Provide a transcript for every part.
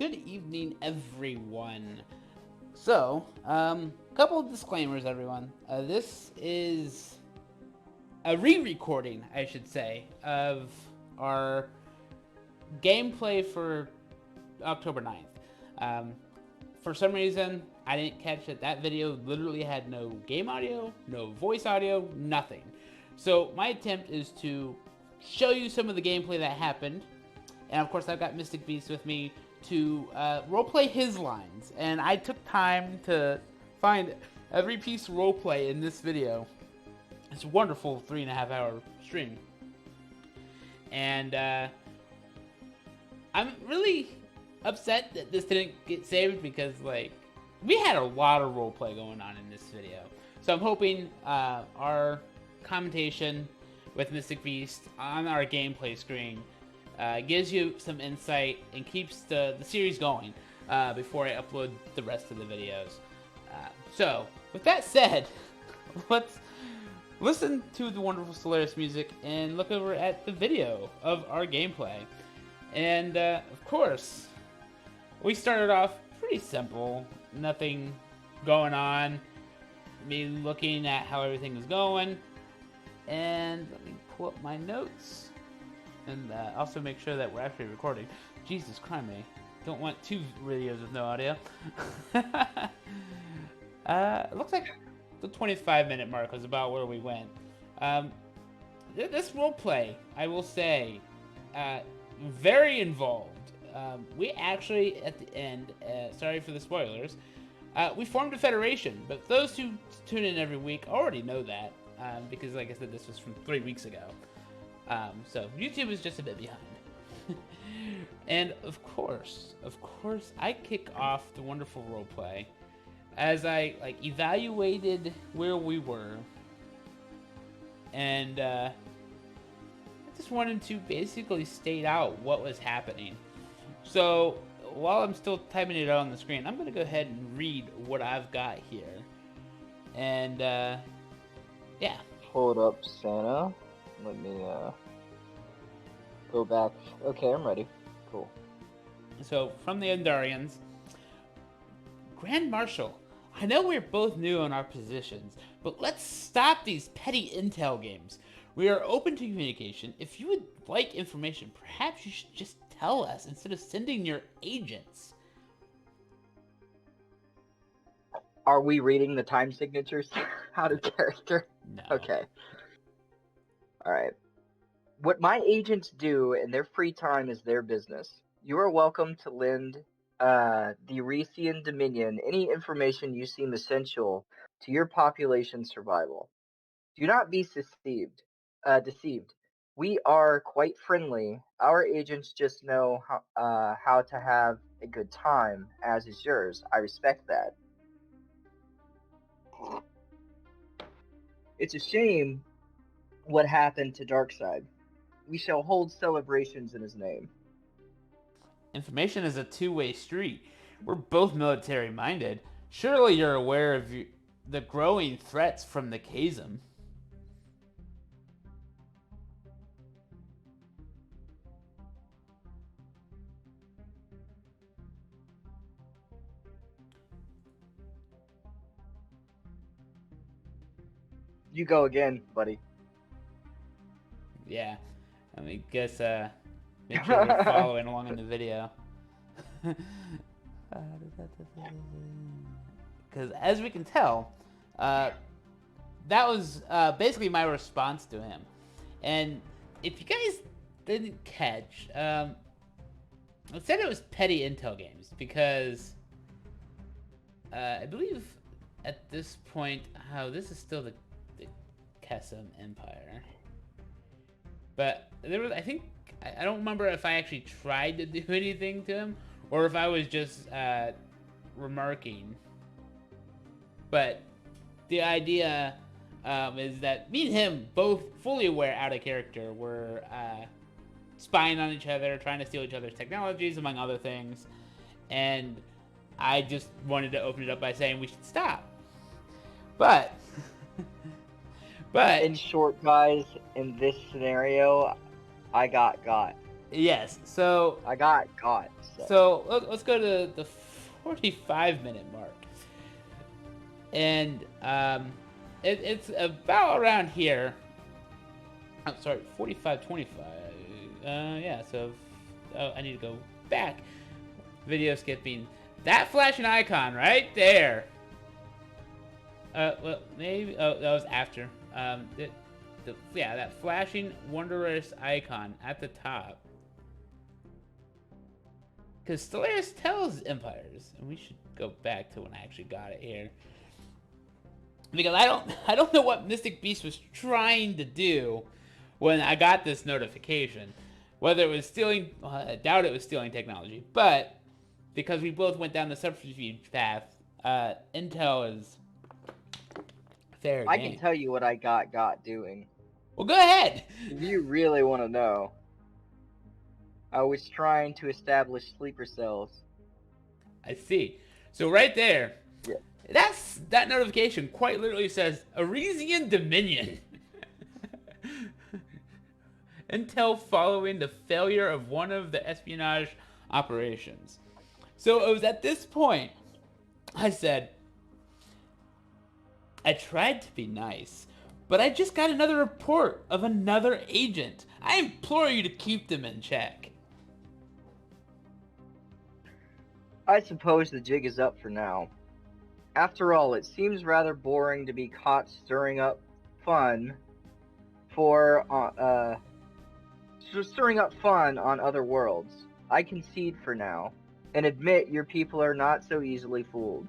Good evening, everyone. So, couple of disclaimers, everyone. This is a re-recording, I should say, of our gameplay for October 9th. For some reason, I didn't catch it. That video literally had no game audio, no voice audio, nothing. So my attempt is to show you some of the gameplay that happened. And of course, I've got Mystic Beast with me to roleplay his lines. And I took time to find every piece of roleplay in this video. It's a wonderful 3.5-hour stream. And I'm really upset that this didn't get saved because, like, we had a lot of roleplay going on in this video. So I'm hoping our commentation with Mystic Beast on our gameplay screen gives you some insight and keeps the series going before I upload the rest of the videos. So, with that said, let's listen to the wonderful Stellaris music and look over at the video of our gameplay. And, of course, we started off pretty simple. Nothing going on. Me looking at how everything was going. And let me pull up my notes. And also make sure that we're actually recording. Jesus Christ, me. Don't want 2 videos with no audio. It looks like the 25-minute mark was about where we went. This roleplay, I will say, very involved. We actually, at the end, sorry for the spoilers, we formed a federation. But those who tune in every week already know that. Because, like I said, this was from 3 weeks ago. So YouTube is just a bit behind. And of course, I kick off the wonderful roleplay as I evaluated where we were, and I just wanted to basically state out what was happening. So while I'm still typing it out on the screen, I'm gonna go ahead and read what I've got here, and yeah. Hold up, Santa. Let me go back. Okay, I'm ready. Cool. So, from the Andarians, Grand Marshal, I know we're both new in our positions, but let's stop these petty intel games. We are open to communication. If you would like information, perhaps you should just tell us instead of sending your agents. Are we reading the time signatures out of character? No. Okay. Alright. What my agents do in their free time is their business. You are welcome to lend the Resian Dominion any information you seem essential to your population's survival. Do not be deceived. We are quite friendly. Our agents just know how to have a good time, as is yours. I respect that. It's a shame what happened to Darkseid. We shall hold celebrations in his name. Information is a two-way street. We're both military-minded. Surely you're aware of the growing threats from the chasm. You go again, buddy. Yeah, I mean, guess make sure we're following along in the video. Because as we can tell, that was basically my response to him. And if you guys didn't catch, I said it was petty intel games because I believe at this point how this is still the Kesem Empire. But there was, I think, I don't remember if I actually tried to do anything to him or if I was just remarking. But the idea is that me and him, both fully aware out of character, were spying on each other, trying to steal each other's technologies, among other things. And I just wanted to open it up by saying we should stop. But in short, guys, in this scenario, I got. Yes. So I got. let's go to the 45-minute mark, and it's about around here. I'm sorry, 45:25. Yeah. So I need to go back. Video skipping. That flashing icon right there. Well, maybe. Oh, that was after. Yeah, that flashing wondrous icon at the top. Because Stellaris tells empires, and we should go back to when I actually got it here. Because I don't know what Mystic Beast was trying to do when I got this notification. Whether it was stealing, I doubt it was stealing technology, but because we both went down the subterfuge path, Intel is fair I game. can tell you what I got doing. Well, go ahead. If you really want to know, I was trying to establish sleeper cells. I see. So right there, Yeah. that notification quite literally says Arisian Dominion. Intel following the failure of one of the espionage operations. So it was at this point I said, I tried to be nice, but I just got another report of another agent. I implore you to keep them in check. I suppose the jig is up for now. After all, it seems rather boring to be caught stirring up fun on other worlds. I concede for now, and admit your people are not so easily fooled.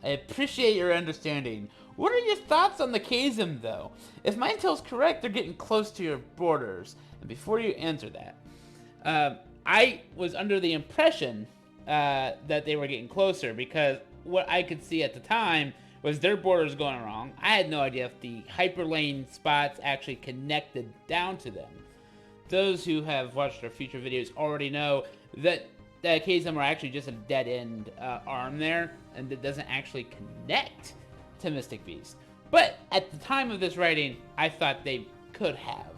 I appreciate your understanding. What are your thoughts on the Chasm, though? If my intel's correct, they're getting close to your borders. And before you answer that, I was under the impression that they were getting closer because what I could see at the time was their borders going wrong. I had no idea if the hyperlane spots actually connected down to them. Those who have watched our future videos already know that KSM are actually just a dead-end arm there, and it doesn't actually connect to Mystic Beast. But at the time of this writing, I thought they could have.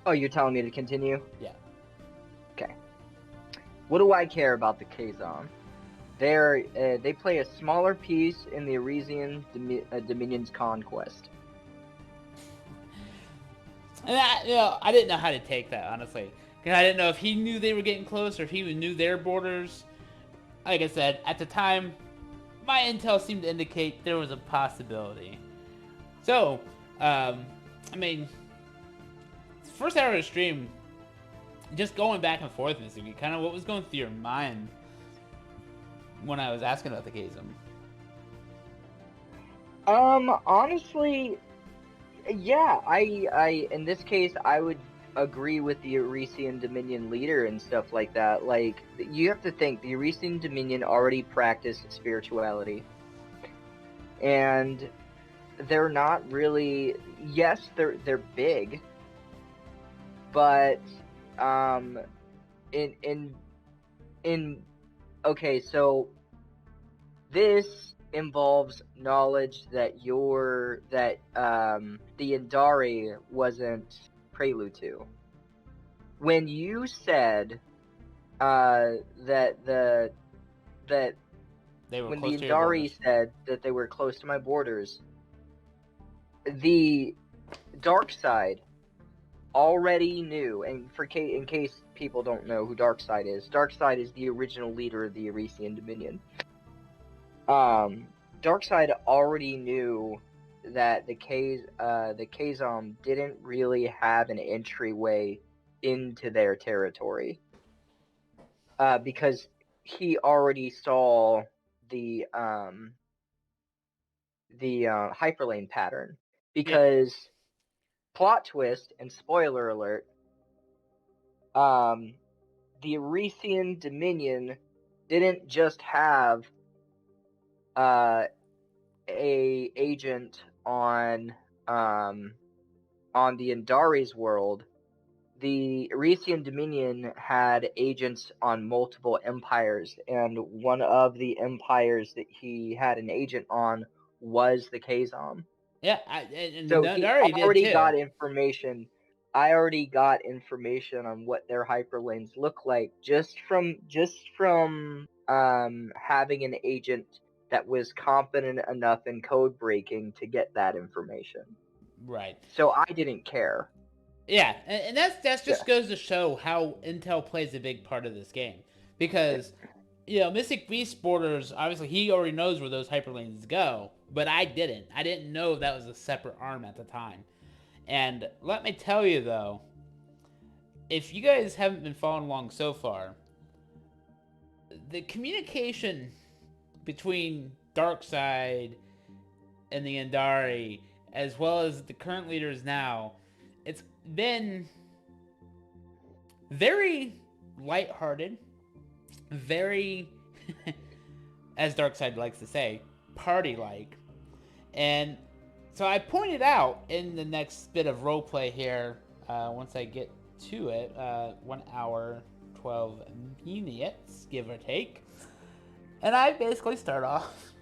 Oh, you're telling me to continue? Yeah. Okay. What do I care about the Kazon? They play a smaller piece in the Arisian Dominion's conquest. And I didn't know how to take that, honestly. Because I didn't know if he knew they were getting close or if he knew their borders. Like I said, at the time, my intel seemed to indicate there was a possibility. So, I mean, first hour of the stream, just going back and forth, Mr. Kind of what was going through your mind when I was asking about the Chasm? Honestly, yeah, I in this case, I would agree with the Arisian Dominion leader and stuff like that. Like, you have to think, the Arisian Dominion already practiced spirituality. And they're not really, yes, they're big, but, okay, so this involves knowledge that the Andari wasn't prelude to. When you said that They were when close the to your Andari borders. said that they were close to my borders, the dark side already knew, and in case people don't know who Darkseid is the original leader of the Arisian Dominion. Darkseid already knew that the Kazom didn't really have an entryway into their territory, because he already saw the hyperlane pattern. Because plot twist and spoiler alert, the Arisian Dominion didn't just have a agent on the Andari's world. The Arisian Dominion had agents on multiple empires, and one of the empires that he had an agent on was the Kazom. Yeah, and So Andari I did already too. got information. I already got information on what their hyperlanes look like just from having an agent that was competent enough in code breaking to get that information. Right. So I didn't care. Yeah, and that's Yeah. just goes to show how Intel plays a big part of this game, because Mystic Beast Borders, obviously he already knows where those hyperlanes go, but I didn't. I didn't know that was a separate arm at the time. And let me tell you though, if you guys haven't been following along so far, the communication between Darkseid and the Andari, as well as the current leaders now, it's been very lighthearted, very, as Darkseid likes to say, party-like. And so I pointed out in the next bit of roleplay here, once I get to it, 1 hour, 12 minutes, give or take. And I basically start off.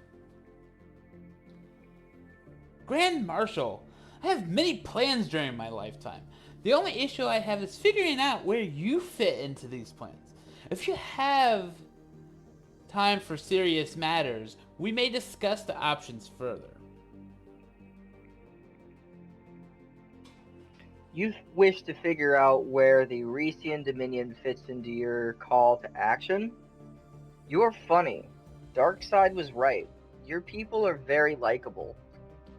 Grand Marshal, I have many plans during my lifetime. The only issue I have is figuring out where you fit into these plans. If you have time for serious matters, we may discuss the options further. You wish to figure out where the Resian Dominion fits into your call to action? You're funny. Darkseid was right. Your people are very likable.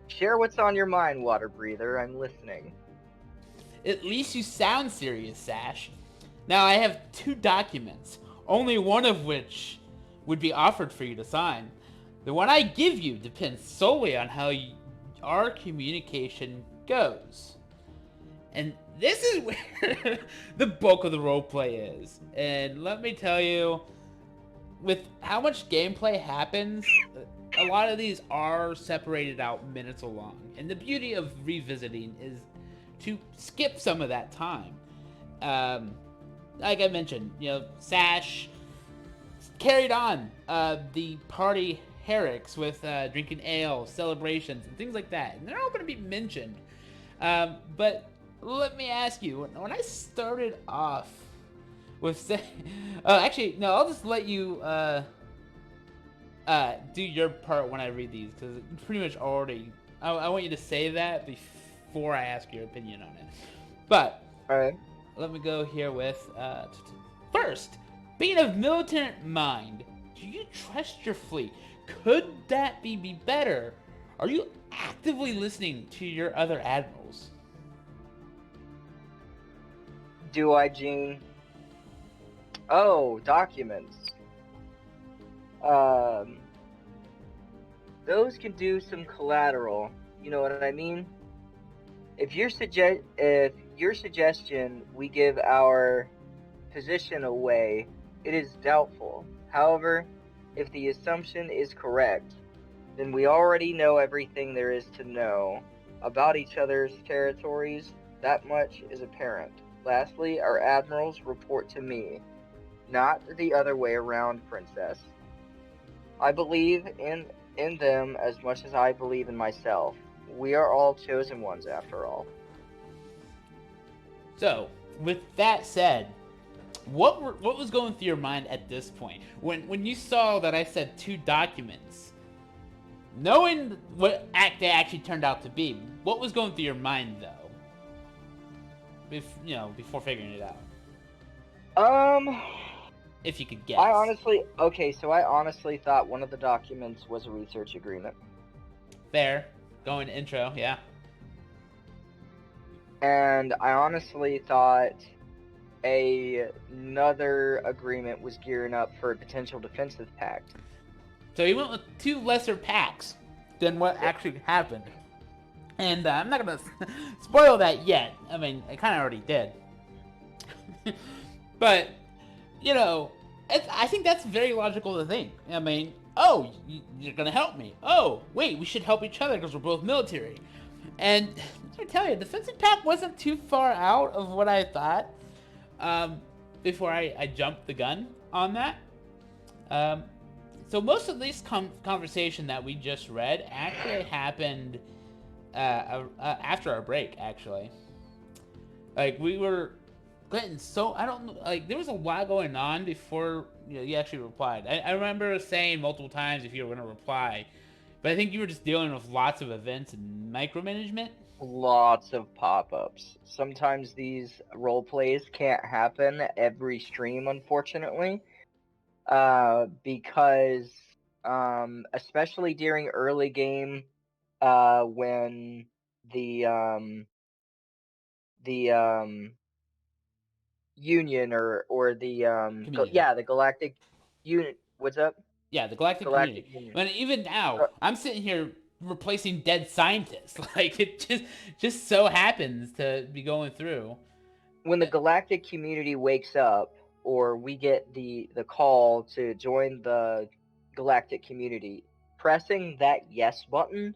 Share what's on your mind, Water Breather. I'm listening. At least you sound serious, Sash. Now I have 2 documents, only one of which would be offered for you to sign. The one I give you depends solely on how our communication goes. And this is where the bulk of the roleplay is. And let me tell you, with how much gameplay happens, a lot of these are separated out minutes along. And the beauty of revisiting is to skip some of that time. Like I mentioned, Sash carried on the party herricks with drinking ale, celebrations, and things like that. And they're all going to be mentioned. But let me ask you, when I started off with saying... actually, no, I'll just let you do your part when I read these, because it's pretty much already... I want you to say that before I ask your opinion on it. But... Alright. Let me go here with... first, being of militant mind, do you trust your fleet? Could that be better? Are you actively listening to your other admirals? Do I, Gene? Oh, documents. Those can do some collateral. You know what I mean? If your suggestion we give our position away, it is doubtful. However, if the assumption is correct, then we already know everything there is to know about each other's territories. That much is apparent. Lastly, our admirals report to me, not the other way around, Princess. I believe in them as much as I believe in myself. We are all chosen ones, after all. So, with that said, what was going through your mind at this point when you saw that I said 2 documents, knowing what act they actually turned out to be? What was going through your mind though? Before figuring it out. If you could guess. I honestly thought one of the documents was a research agreement. Fair. Going to intro, yeah. And I honestly thought another agreement was gearing up for a potential defensive pact. So he went with 2 lesser packs than what actually happened. And I'm not going to spoil that yet. I mean, I kind of already did. But, I think that's very logical to think. I mean, oh, you're going to help me. Oh, wait, we should help each other because we're both military. And let me tell you, defensive pact wasn't too far out of what I thought before I jumped the gun on that. So most of this conversation that we just read actually happened after our break, actually. Like, we were getting so, I don't know, like, there was a lot going on before you actually replied. I remember saying multiple times if you were going to reply, but I think you were just dealing with lots of events and micromanagement. Lots of pop-ups. Sometimes these role plays can't happen every stream, unfortunately, because especially during early game, when the the Union or the Community. the Galactic Unit. What's up? Yeah, the Galactic Galactic Community. Union. And even now, Uh, I'm sitting here replacing dead scientists. Like, it just so happens to be going through. when the Galactic Community wakes up, or we get the call to join the Galactic Community, pressing that yes button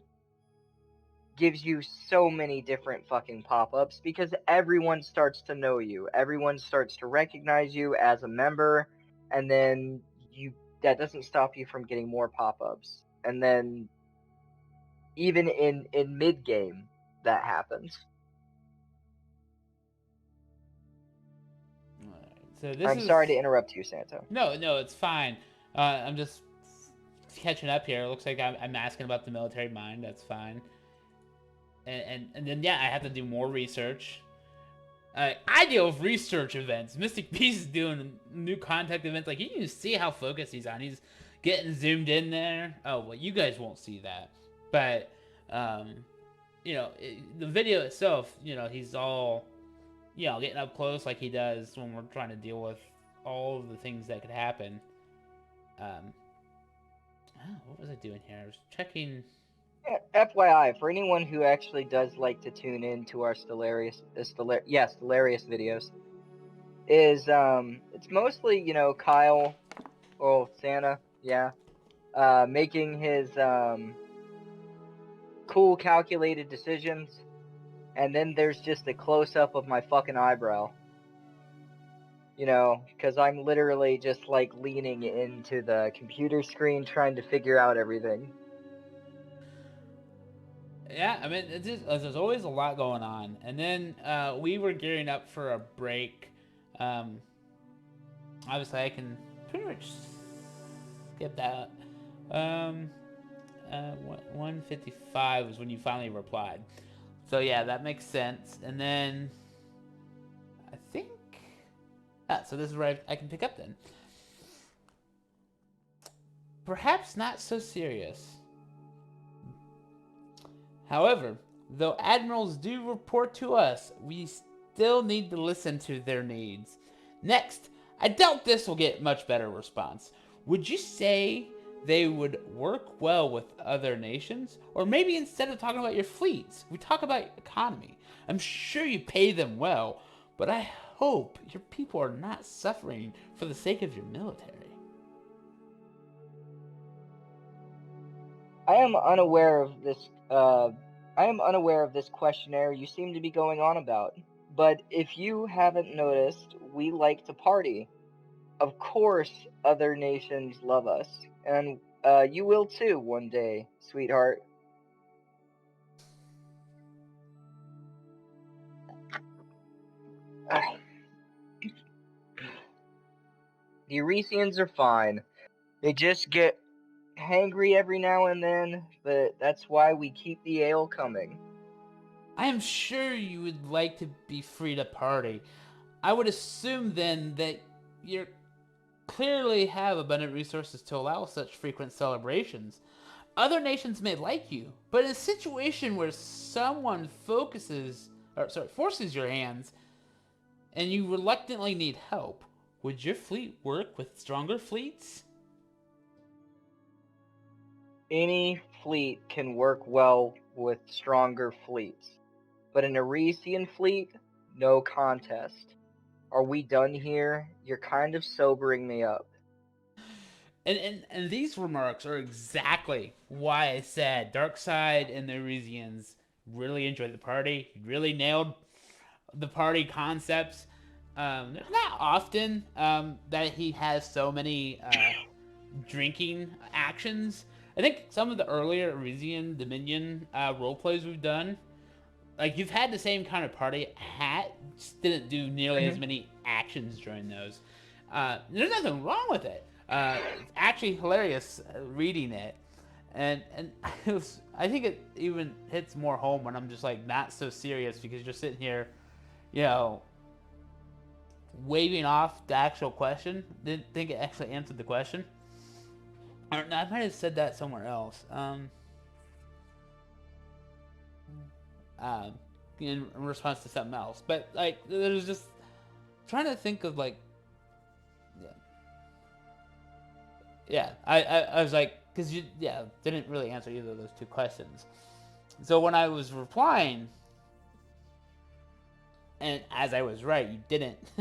gives you so many different fucking pop-ups because everyone starts to know you. Everyone starts to recognize you as a member, and then you that doesn't stop you from getting more pop-ups. And then even in mid game that happens. So this I'm is sorry to interrupt you, Santo. no, it's fine. I'm just catching up here. It looks like I'm asking about the military mind. That's fine. And then yeah, I have to do more research. I deal with research events. Mystic Beast is doing new contact events. Like, you can see how focused he's on. He's getting zoomed in there. Oh well, you guys won't see that, but um, the video itself, he's all, getting up close like he does when we're trying to deal with all of the things that could happen. Um, what was I doing here? I was checking. FYI, for anyone who actually does like to tune in to our Stellaris videos, is it's mostly Kyle or Santa, making his cool calculated decisions, and then there's just a close up of my fucking eyebrow. Because I'm literally just like leaning into the computer screen trying to figure out everything. Yeah, I mean, there's always a lot going on. And then we were gearing up for a break. Um, Obviously, I can pretty much skip that. Um, 155 was when you finally replied. So yeah, that makes sense. And then I think, so this is where I can pick up then. Perhaps not so serious. However, though admirals do report to us, we still need to listen to their needs. Next, I doubt this will get much better response. Would you say they would work well with other nations? Or maybe instead of talking about your fleets, we talk about economy. I'm sure you pay them well, but I hope your people are not suffering for the sake of your military. I am unaware of this. I am unaware of this questionnaire you seem to be going on about. But if you haven't noticed, we like to party. Of course, other nations love us, and you will too one day, sweetheart. The Eurasians are fine. They just get hangry every now and then, but that's why we keep the ale coming. I am sure you would like to be free to party. I would assume then that you clearly have abundant resources to allow such frequent celebrations. Other nations may like you, but in a situation where someone forces your hands, and you reluctantly need help, would your fleet work with stronger fleets? Any fleet can work well with stronger fleets, but an Arisian fleet, no contest. Are we done here? You're kind of sobering me up. And these remarks are exactly why I said Darkseid and the Arisians really enjoyed the party. He really nailed the party concepts. There's not often that he has so many drinking actions. I think some of the earlier Elysian Dominion role plays we've done, like you've had the same kind of party hat, just didn't do nearly as many actions during those. There's nothing wrong with it. It's actually hilarious reading it, and it was, I think it even hits more home when I'm just like not so serious because you're sitting here, you know, waving off the actual question. Didn't think it actually answered the question. Or, I might have said that somewhere else. In response to something else, but like there's just trying to think of like, I was like, because you didn't really answer either of those two questions. So when I was replying, and as I was right, you didn't.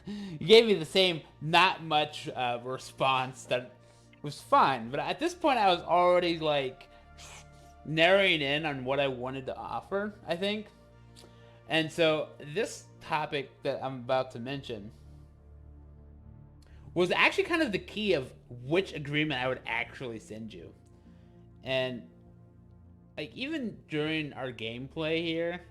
You gave me the same not much response that was fine, but at this point I was already like narrowing in on what I wanted to offer, I think. And so this topic that I'm about to mention was actually kind of the key of which agreement I would actually send you. And like even during our gameplay here,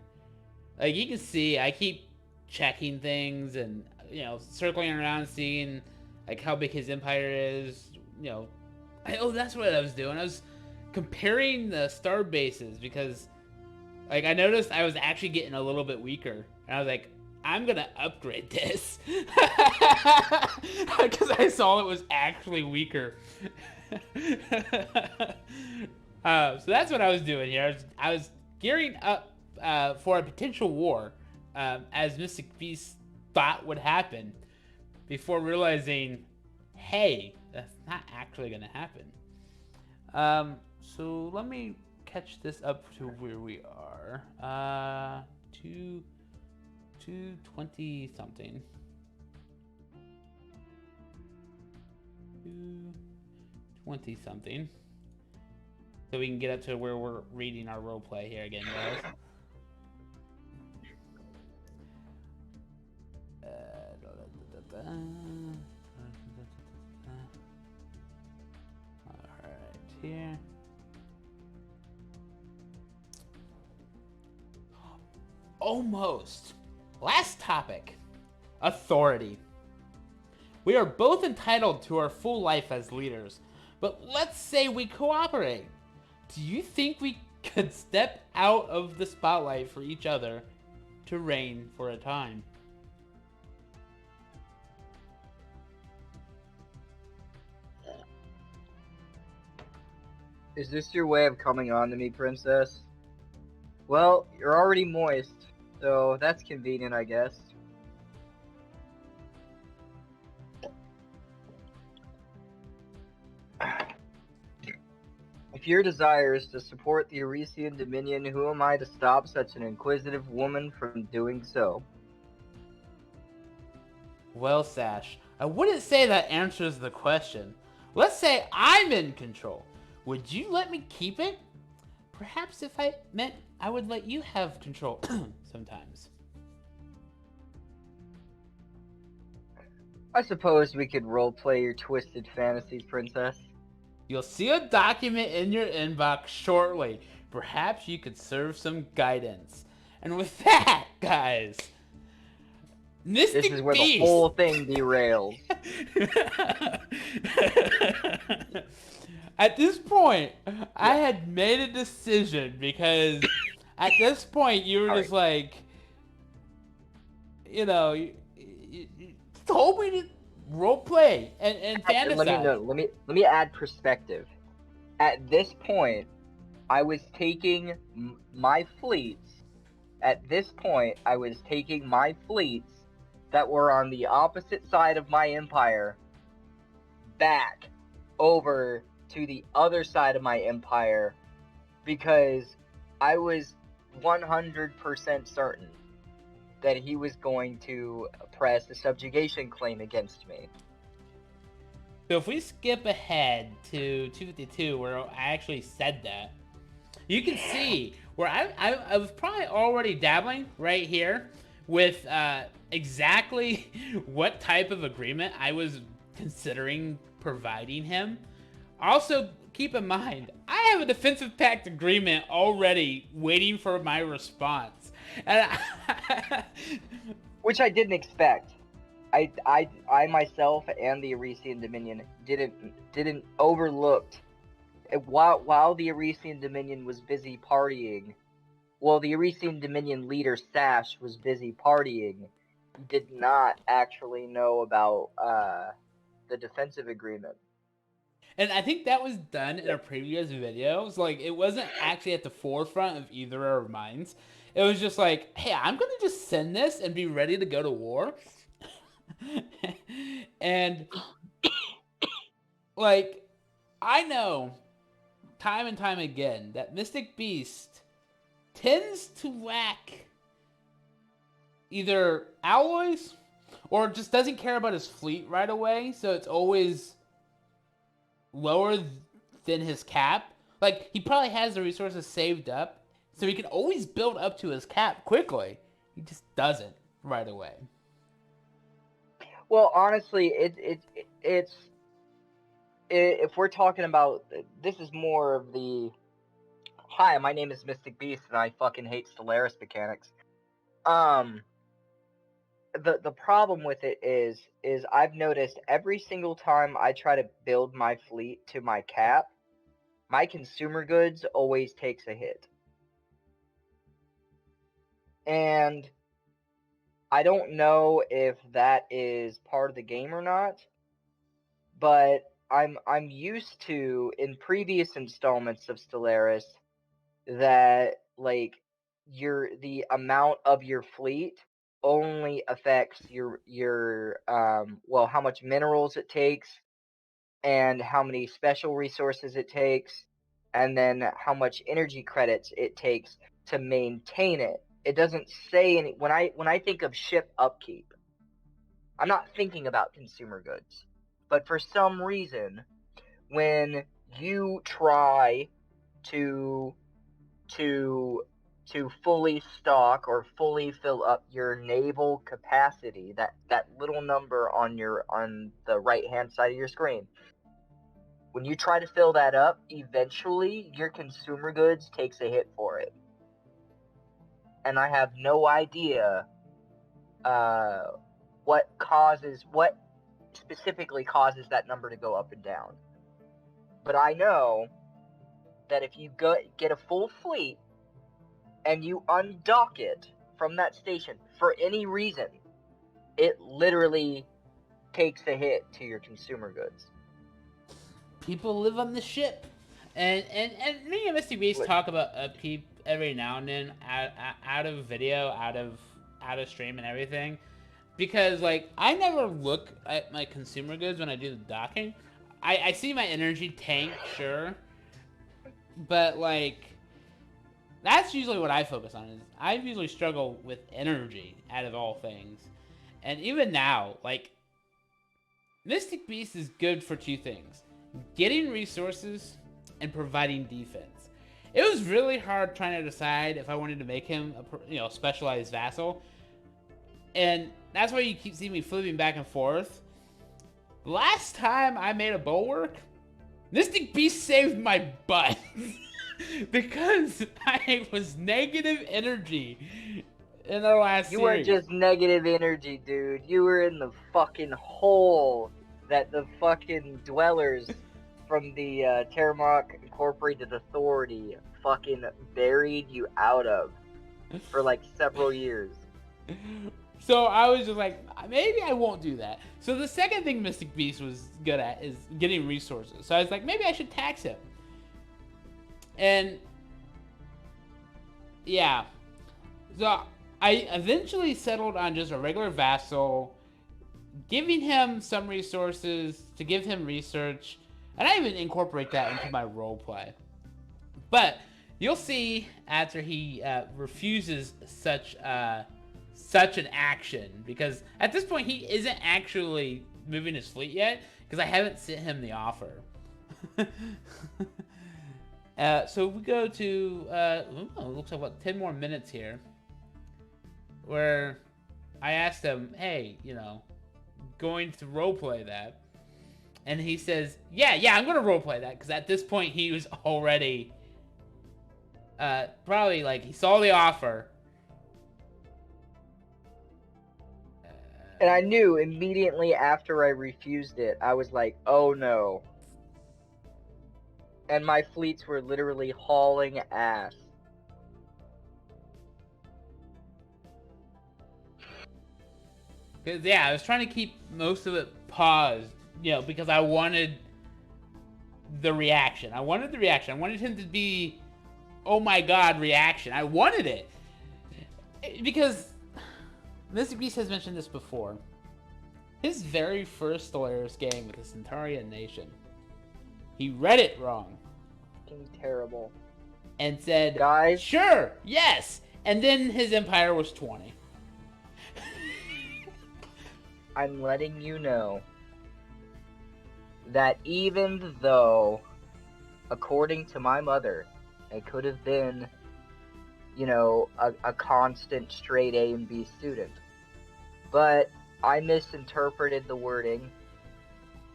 like you can see I keep checking things and, you know, circling around seeing like how big his empire is, you know. That's what I was doing. I was comparing the star bases because like I noticed I was actually getting a little bit weaker, and I was like, I'm gonna upgrade this because I saw it was actually weaker. So that's what I was doing here. I was gearing up for a potential war, as Mystic Beast thought would happen, before realizing, hey, that's not actually gonna happen. So let me catch this up to where we are. 220 something. 220 something. So we can get up to where we're reading our roleplay here again, guys. Alright, here. Almost. Last topic. Authority. We are both entitled to our full life as leaders, but let's say we cooperate. Do you think we could step out of the spotlight for each other to reign for a time? Is this your way of coming on to me, princess? Well, you're already moist, so that's convenient, I guess. If your desire is to support the Eurasian Dominion, who am I to stop such an inquisitive woman from doing so? Well, Sash, I wouldn't say that answers the question. Let's say I'm in control. Would you let me keep it? Perhaps if I meant I would let you have control sometimes. I suppose we could roleplay your twisted fantasies, princess. You'll see a document in your inbox shortly. Perhaps you could serve some guidance. And with that, guys, Mystic This is where Beast. the whole thing derails. At this point, I had made a decision because at this point you were just like, you know, you told me to roleplay and fantasize. Let me add perspective. At this point, I was taking my fleets. At this point, I was taking my fleets that were on the opposite side of my empire back over to the other side of my empire because I was 100% certain that he was going to press a subjugation claim against me. So if we skip ahead to 252, where I actually said that, you can see where I was probably already dabbling right here with exactly what type of agreement I was considering providing him. Also, keep in mind, I have a defensive pact agreement already waiting for my response. And which I didn't expect. I myself and the Arisian Dominion didn't overlooked while the Arisian Dominion was busy partying. Well, the Arisian Dominion leader Sash was busy partying. He did not actually know about the defensive agreement. And I think that was done in our previous videos. Like, it wasn't actually at the forefront of either of our minds. It was just like, hey, I'm going to just send this and be ready to go to war. And, like, I know time and time again that Mystic Beast tends to lack either alloys or just doesn't care about his fleet right away. So it's always lower than his cap. Like, he probably has the resources saved up, so he can always build up to his cap quickly. He just doesn't right away. Well, honestly, it's if we're talking about, this is more of the, hi, my name is Mystic Beast and I fucking hate Stellaris mechanics. The problem with it is I've noticed every single time I try to build my fleet to my cap, my consumer goods always takes a hit. And I don't know if that is part of the game or not, but I'm used to, in previous installments of Stellaris, that like the amount of your fleet only affects your well, how much minerals it takes and how many special resources it takes, and then how much energy credits it takes to maintain it. It doesn't say any, when I think of ship upkeep, I'm not thinking about consumer goods. But for some reason, when you try to fully stock or fully fill up your naval capacity, that little number on the right hand side of your screen, when you try to fill that up, eventually your consumer goods takes a hit for it. And I have no idea what specifically causes that number to go up and down. But I know that if you get a full fleet and you undock it from that station for any reason, it literally takes a hit to your consumer goods. People live on the ship. And me and Mystic Beast talk about upkeep every now and then out of video, out of stream and everything. Because, like, I never look at my consumer goods when I do the docking. I see my energy tank, sure. But, like, that's usually what I focus on. Is I usually struggle with energy out of all things. And even now, like, Mystic Beast is good for two things. Getting resources and providing defense. It was really hard trying to decide if I wanted to make him a specialized vassal. And that's why you keep seeing me flipping back and forth. Last time I made a bulwark, Mystic Beast saved my butt. Because I was negative energy in our last series. You weren't just negative energy, dude. You were in the fucking hole that the fucking dwellers from the Terramok Incorporated Authority fucking buried you out of for like several years. So I was just like, maybe I won't do that. So the second thing Mystic Beast was good at is getting resources. So I was like, maybe I should tax him. And yeah, so I eventually settled on just a regular vassal, giving him some resources to give him research, and I even incorporate that into my roleplay. But you'll see after he refuses such an action, because at this point he isn't actually moving his fleet yet, because I haven't sent him the offer. So we go to, it looks like about 10 more minutes here, where I asked him, hey, going to roleplay that, And he says, yeah, I'm going to roleplay that. Because at this point, he was already... probably, like, he saw the offer. And I knew immediately after I refused it, I was like, oh no. And my fleets were literally hauling ass. Because, yeah, I was trying to keep most of it paused, because I wanted the reaction. I wanted him to be, oh my god, reaction. I wanted it. Because Mystic Beast has mentioned this before. His very first Stellaris game with the Centaurian Nation, he read it wrong. Terrible. And said, guys, sure, yes. And then his empire was 20. I'm letting you know that even though, according to my mother, I could have been, a constant straight A and B student, but I misinterpreted the wording,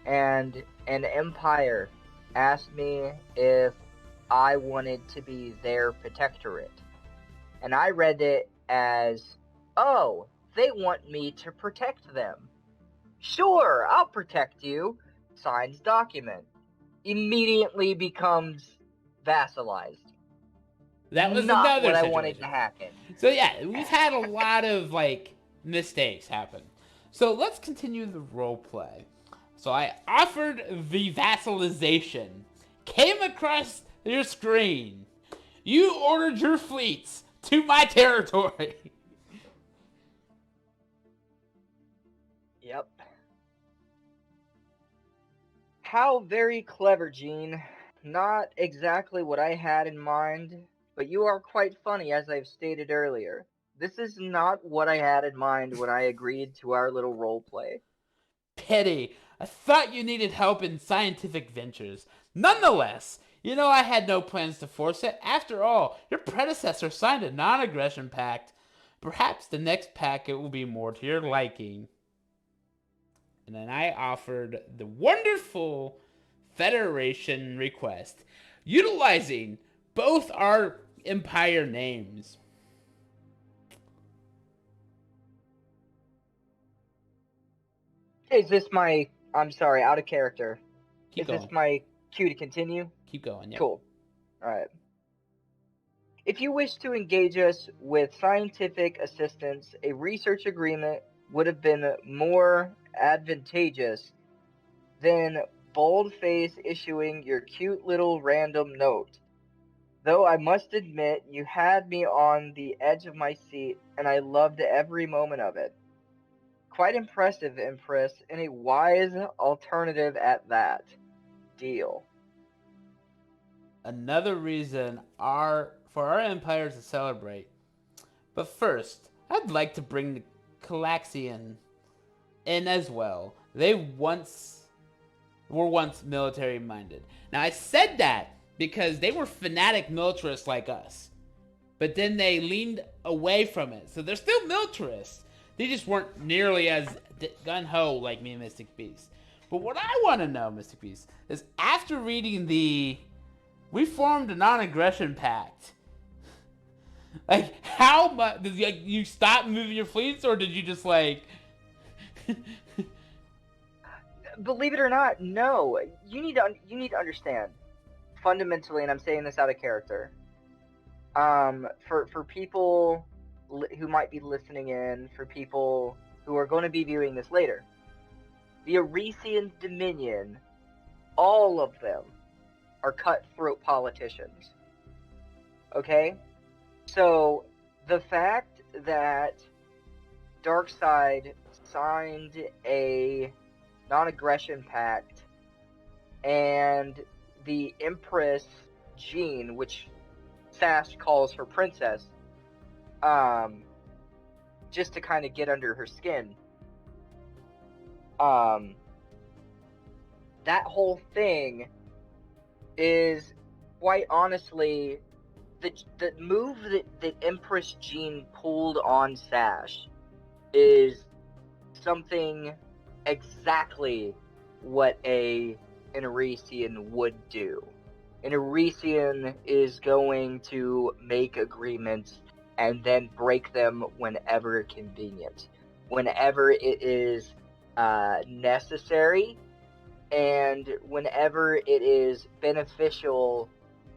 and an empire asked me if I wanted to be their protectorate. And I read it as, oh, they want me to protect them. Sure, I'll protect you. Signs document. Immediately becomes vassalized. That was not another what situation. I wanted to happen. So yeah, we've had a lot of mistakes happen. So let's continue the role play. So I offered the vassalization. Came across your screen. You ordered your fleets to my territory. Yep. How very clever, Gene. Not exactly what I had in mind, but you are quite funny, as I've stated earlier. This is not what I had in mind when I agreed to our little role play. Pity. I thought you needed help in scientific ventures. Nonetheless, I had no plans to force it. After all, your predecessor signed a non-aggression pact. Perhaps the next pact will be more to your liking. And then I offered the wonderful Federation request, utilizing both our empire names. Is this my... I'm sorry, out of character. Keep going. Is this my cue to continue? Keep going, yeah. Cool. Alright. If you wish to engage us with scientific assistance, a research agreement would have been more advantageous than boldface issuing your cute little random note. Though I must admit, you had me on the edge of my seat, and I loved every moment of it. Quite impressive, Empress, and a wise alternative at that. Deal. Another reason for our empire to celebrate. But first, I'd like to bring the Calaxian in as well. They were once military minded. Now I said that because they were fanatic militarists like us. But then they leaned away from it. So they're still militarists. They just weren't nearly as gung-ho like me and Mystic Beast. But what I want to know, Mystic Beast, is after reading we formed a non-aggression pact. How much... Did you stop moving your fleets, or did you just Believe it or not, no. You need to understand. Fundamentally, and I'm saying this out of character. For people who might be listening in, for people who are going to be viewing this later, the Arisian Dominion, all of them are cutthroat politicians. Okay? So, the fact that Darkseid signed a non-aggression pact, and the Empress Jean, which Sash calls her princess, just to kind of get under her skin, that whole thing is, quite honestly, the move that Empress Jean pulled on Sash is something exactly what an Arisian would do. An Arisian is going to make agreements and then break them whenever convenient, whenever it is necessary, and whenever it is beneficial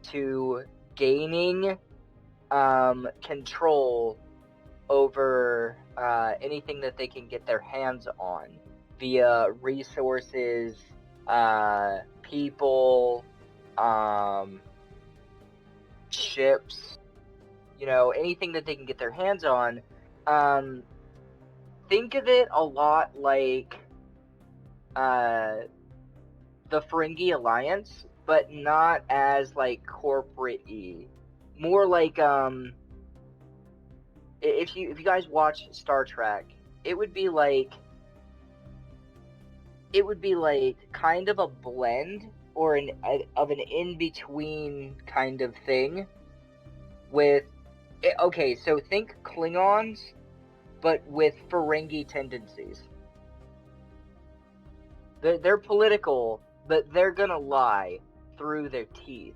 to gaining control over anything that they can get their hands on via resources, people, ships, anything that they can get their hands on. Think of it a lot like the Ferengi Alliance, but not as like corporate-y. More like if you guys watch Star Trek, it would be like kind of a blend or an in-between kind of thing with okay, so think Klingons but with Ferengi tendencies. They're political, but they're gonna lie through their teeth.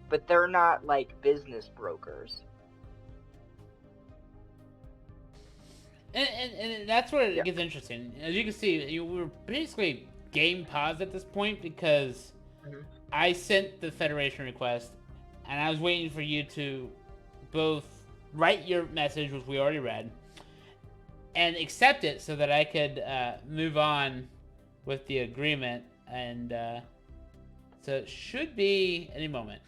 But they're not like business brokers. And that's where it gets interesting. As you can see, we were basically game paused at this point because I sent the Federation request, and I was waiting for you to both write your message, which we already read, and accept it so that I could move on with the agreement. And so it should be any moment.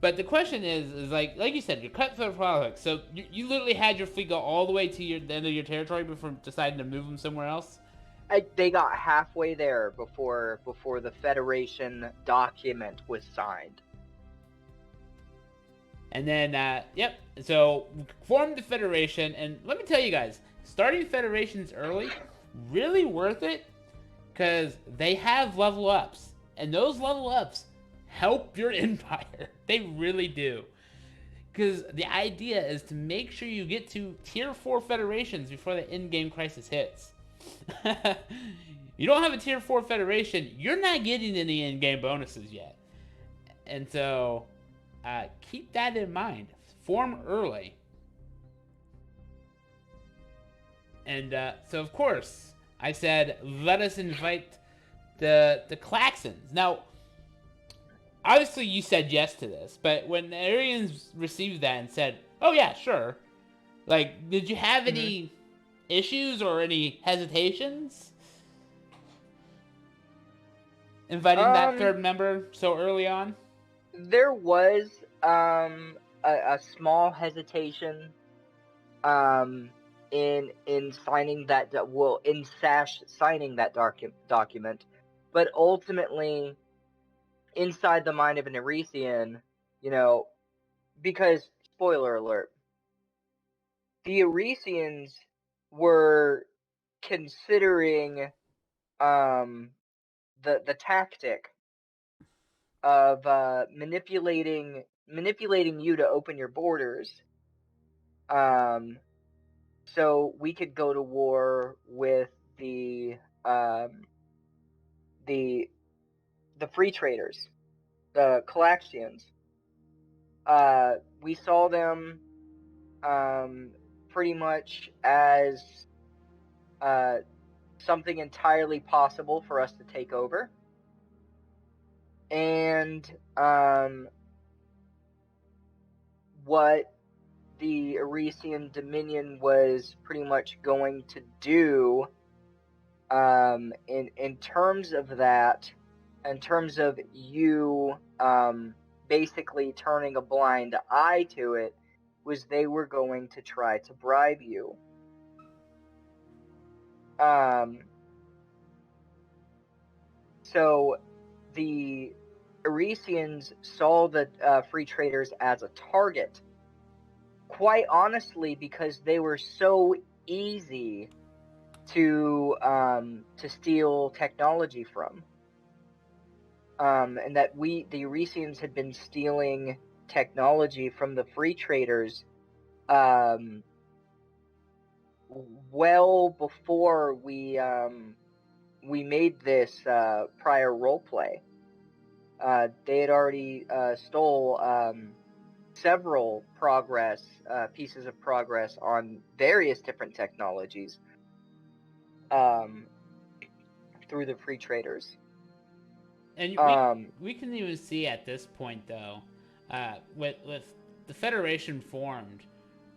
But the question is like you said, you're cut through politics. So you literally had your fleet go all the way to the end of your territory before deciding to move them somewhere else? They got halfway there before the Federation document was signed. And then, yep, so formed the Federation. And let me tell you guys, starting Federations early, really worth it, because they have level ups. And those level ups help your empire. They really do. Because the idea is to make sure you get to tier 4 federations before the in-game crisis hits. You don't have a tier 4 federation, you're not getting any in-game bonuses yet. And so, keep that in mind. Form early. And so, of course, I said, let us invite the Klaxons. Now, obviously you said yes to this, but when the Aryans received that and said, oh yeah, sure, like, did you have any issues or any hesitations inviting that third member so early on? There was a small hesitation in signing that signing that document, but ultimately, inside the mind of an Arisian, because spoiler alert, the Arisians were considering the tactic of manipulating you to open your borders, so we could go to war with the free traders, the Calaxians. We saw them pretty much as something entirely possible for us to take over. And what the Arisian Dominion was pretty much going to do in terms of that, in terms of you basically turning a blind eye to it, was they were going to try to bribe you. So the Arisians saw the free traders as a target, quite honestly, because they were so easy to steal technology from, and that the Arisians had been stealing technology from the free traders well before we we made this prior roleplay. They had already stole several pieces of progress on various different technologies through the free traders. And we can even see at this point, though, with the Federation formed,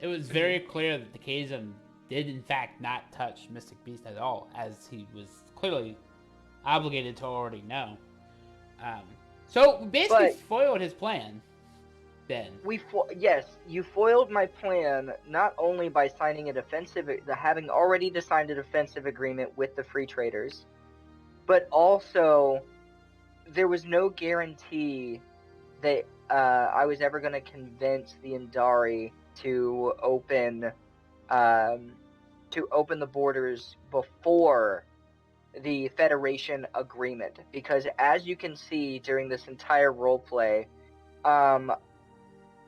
it was very clear that the Kazum did in fact not touch Mystic Beast at all, as he was clearly obligated to already know. So we basically foiled his plan. Then yes, you foiled my plan not only by signing having already signed a defensive agreement with the free traders, but also there was no guarantee that I was ever going to convince the Andari to open the borders before the Federation agreement, because as you can see during this entire roleplay,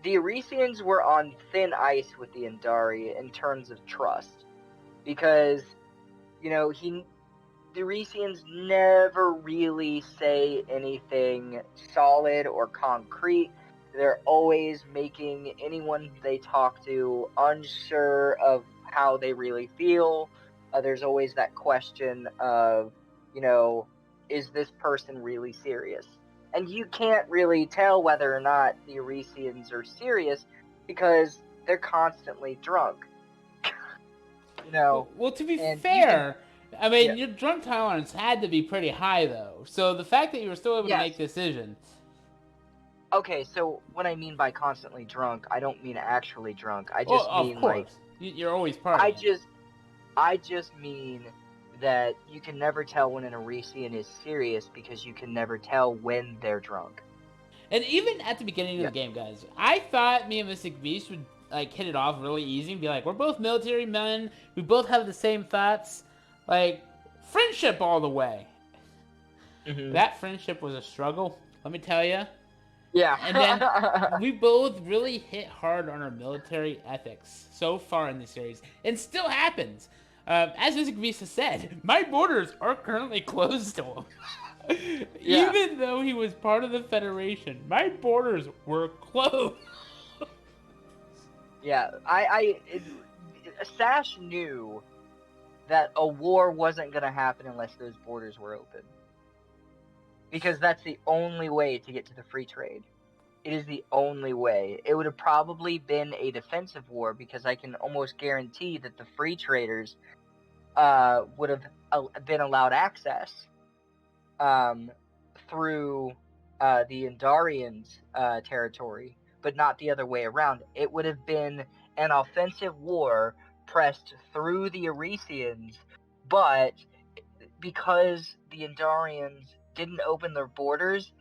the Arisians were on thin ice with the Andari in terms of trust, because the Arisians never really say anything solid or concrete. They're always making anyone they talk to unsure of how they really feel. There's always that question of, is this person really serious? And you can't really tell whether or not the Arisians are serious because they're constantly drunk. Well, to be fair, I mean, your drunk tolerance had to be pretty high, though. So the fact that you were still able to make decisions. Okay, so what I mean by constantly drunk, I don't mean actually drunk. I just mean, like, you're always partying. I just mean that you can never tell when an Arisian is serious because you can never tell when they're drunk. And even at the beginning of the game, guys, I thought me and Mystic Beast would like hit it off really easy and be like, we're both military men, we both have the same thoughts, like friendship all the way. That friendship was a struggle, let me tell you. Yeah. And then we both really hit hard on our military ethics so far in the series, and still happens. As Mystic Beast has said, my borders are currently closed to him. Even though he was part of the Federation, my borders were closed. Yeah, Sash knew that a war wasn't going to happen unless those borders were open. Because that's the only way to get to the free trade. It is the only way. It would have probably been a defensive war, because I can almost guarantee that the free traders would have been allowed access through the Andarians' territory, but not the other way around. It would have been an offensive war pressed through the Arisians, but because the Andarians didn't open their borders,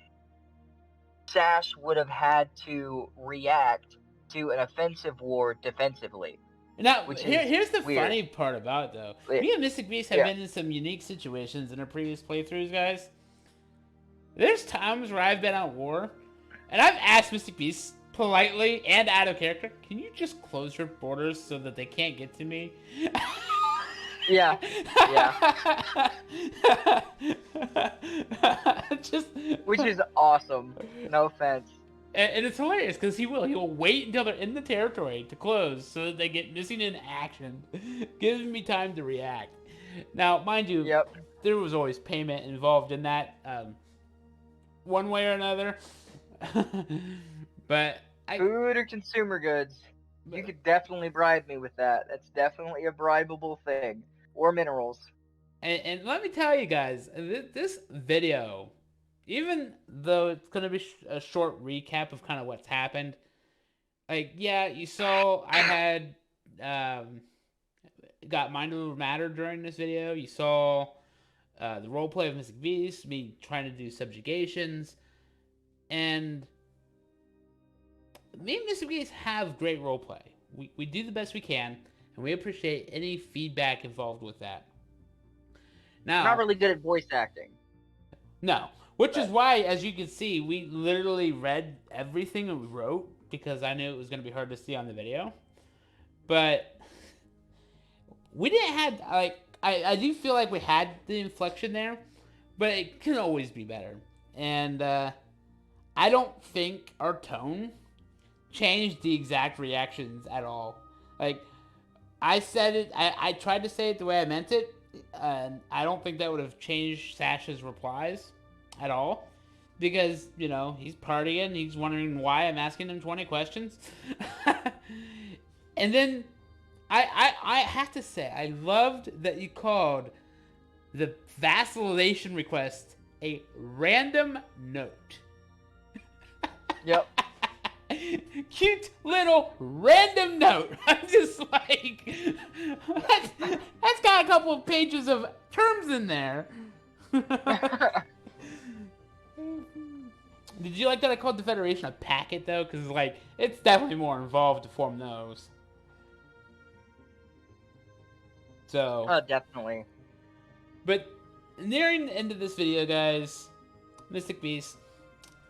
Sash would have had to react to an offensive war defensively. Now, here's the funny part about it, though. Me and Mystic Beast have been in some unique situations in our previous playthroughs, guys. There's times where I've been at war, and I've asked Mystic Beast politely and out of character, can you just close your borders so that they can't get to me? Yeah. Which is awesome. No offense. And it's hilarious because he will wait until they're in the territory to close so that they get missing in action, giving me time to react. Now, mind you, there was always payment involved in that, one way or another. But food or consumer goods, you could definitely bribe me with that. That's definitely a bribable thing. Or minerals. And let me tell you guys, this video, even though it's going to be a short recap of kind of what's happened, like, yeah, you saw I had got Mind Over Matter during this video. You saw the roleplay of Mystic Beast, me trying to do subjugations, and me and Mystic Beast have great roleplay. We do the best we can, and we appreciate any feedback involved with that. Now, not really good at voice acting. No, which is why, as you can see, we literally read everything that we wrote because I knew it was going to be hard to see on the video. But we didn't have, like, I do feel like we had the inflection there, but it can always be better. And I don't think our tone changed the exact reactions at all. Like, I said it, I tried to say it the way I meant it, and I don't think that would have changed Sash's replies at all. Because, you know, he's partying, he's wondering why I'm asking him 20 questions. And then I have to say, I loved that you called the vassalization request a random note. Yep. Cute little random note. I'm just like, that's got a couple of pages of terms in there. Did you like that I called the Federation a packet, though? Because, like, it's definitely more involved to form those. So. Oh, definitely. But nearing the end of this video, guys, Mystic Beast,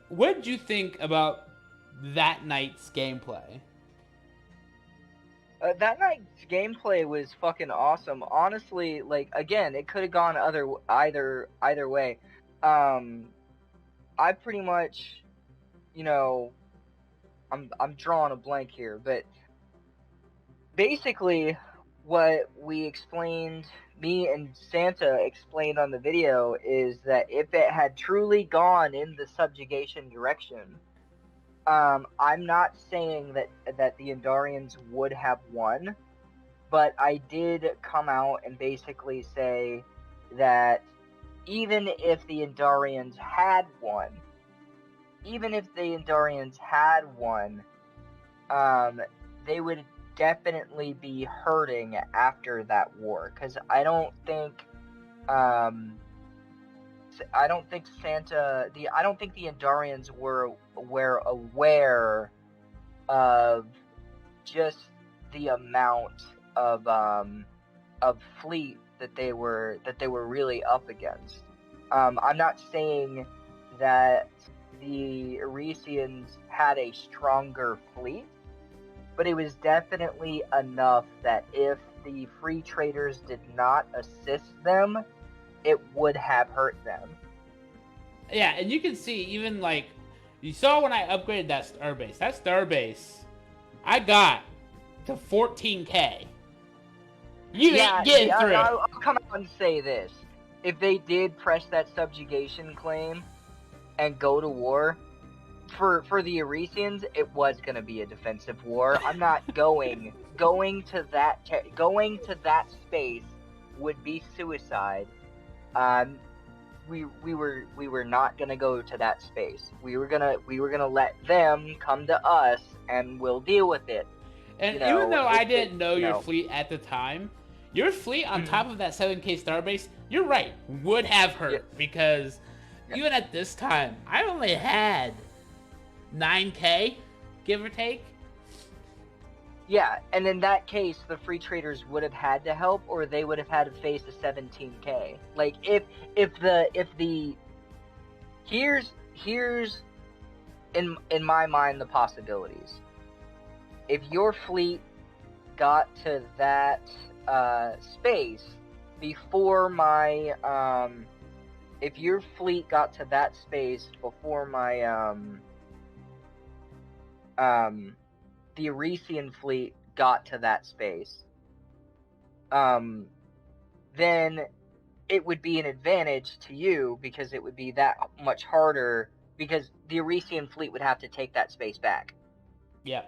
what did you think about that night's gameplay? That night's gameplay was fucking awesome. Honestly, like, again, it could have gone either way. I pretty much, you know, I'm drawing a blank here, but basically what we explained, me and Santa explained on the video, is that if it had truly gone in the subjugation direction, I'm not saying that the Andarians would have won, but I did come out and basically say that even if the Andarians had won, they would definitely be hurting after that war, because I don't think the Andarians were aware of just the amount of fleet that they were really up against. I'm not saying that the Eresians had a stronger fleet, but it was definitely enough that if the free traders did not assist them, it would have hurt them. Yeah, and you can see, even like, you saw when I upgraded that starbase, I got to 14K. You ain't getting through. I'll come out and say this. If they did press that subjugation claim and go to war, for the Eresians, it was going to be a defensive war. I'm not going to that space would be suicide. We were not gonna go to that space. We were gonna let them come to us, and we'll deal with it. And even though I didn't know your fleet at the time, your fleet on top of that 7K starbase, you're right, would have hurt, because even at this time, I only had 9K, give or take. Yeah, and in that case, the free traders would have had to help, or they would have had to face a 17K. Like, here's in my mind the possibilities. If your fleet got to that space before my the Eresian fleet got to that space, then it would be an advantage to you, because it would be that much harder, because the Eresian fleet would have to take that space back. Yeah.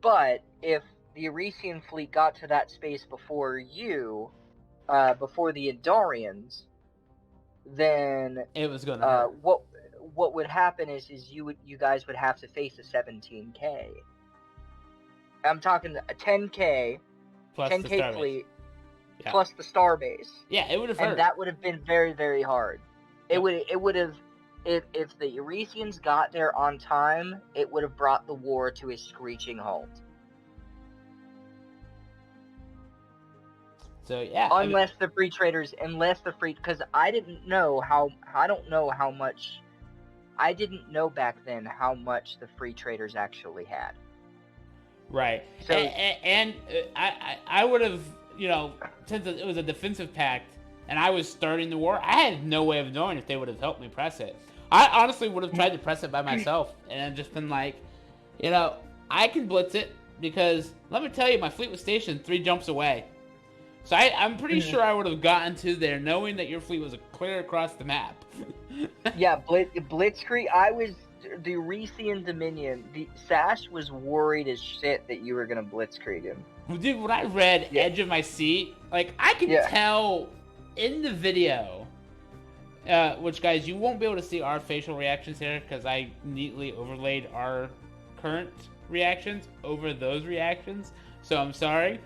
But if the Eresian fleet got to that space before you, before the Andarians, then it was gonna hurt. What would happen is you guys would have to face a 17K. I'm talking a 10K, plus 10K fleet, plus the starbase. Yeah, it would have hurt. And that would have been very, very hard. It would have, if the Eresians got there on time, it would have brought the war to a screeching halt. So yeah, because I didn't know back then how much the free traders actually had. Right. So, and I would have you know, since it was a defensive pact and I was starting the war, I had no way of knowing if they would have helped me press it. I honestly would have tried to press it by myself and just been like, you know, I can blitz it because let me tell you, my fleet was stationed 3 jumps away. So I'm pretty sure I would have gotten to there knowing that your fleet was clear across the map. Yeah, Blitzkrieg. I was the Resian Dominion. The Sash was worried as shit that you were gonna Blitzkrieg him. Dude, when I read Edge of My Seat, like I could tell in the video, which guys, you won't be able to see our facial reactions here because I neatly overlaid our current reactions over those reactions. So I'm sorry.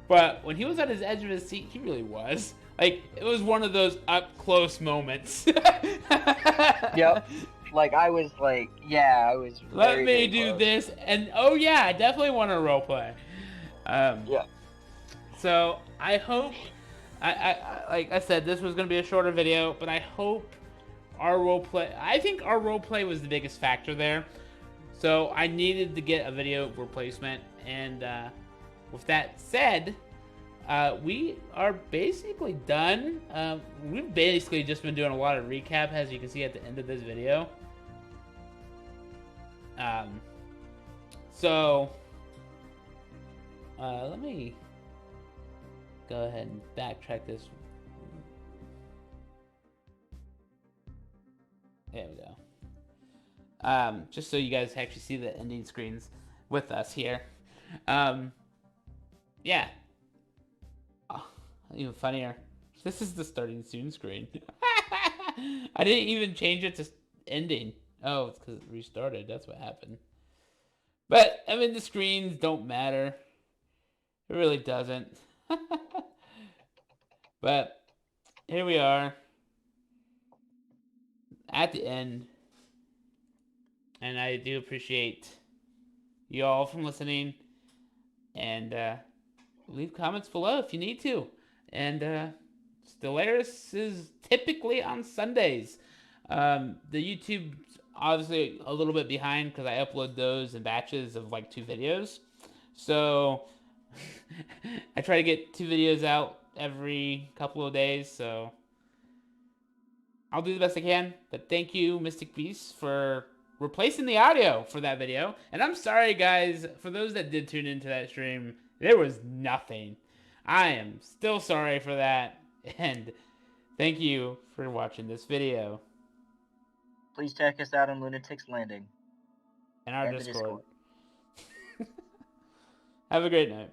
But when he was at his edge of his seat, he really was. Like, it was one of those up-close moments. Yep. Like, I was like, yeah, I was Let me very do close. this. And, oh yeah, I definitely want to roleplay. Yeah. So, I hope... I like I said, this was going to be a shorter video, but I hope our roleplay... I think our roleplay was the biggest factor there. So, I needed to get a video replacement, and... with that said, we are basically done. We've basically just been doing a lot of recap, as you can see at the end of this video. So, let me go ahead and backtrack this. There we go. Just so you guys actually see the ending screens with us here. Yeah. Oh, even funnier. This is the starting soon screen. I didn't even change it to ending. Oh, it's because it restarted. That's what happened. But, I mean, the screens don't matter. It really doesn't. But, here we are. At the end. And I do appreciate you all from listening. And, leave comments below if you need to. And Stellaris is typically on Sundays. The YouTube's obviously a little bit behind because I upload those in batches of like 2 videos. So I try to get 2 videos out every couple of days. So I'll do the best I can. But thank you, Mystic Beast, for replacing the audio for that video. And I'm sorry, guys, for those that did tune into that stream. There was nothing. I am still sorry for that. And thank you for watching this video. Please check us out on Lunatic's Landing. And our Discord. Have a great night.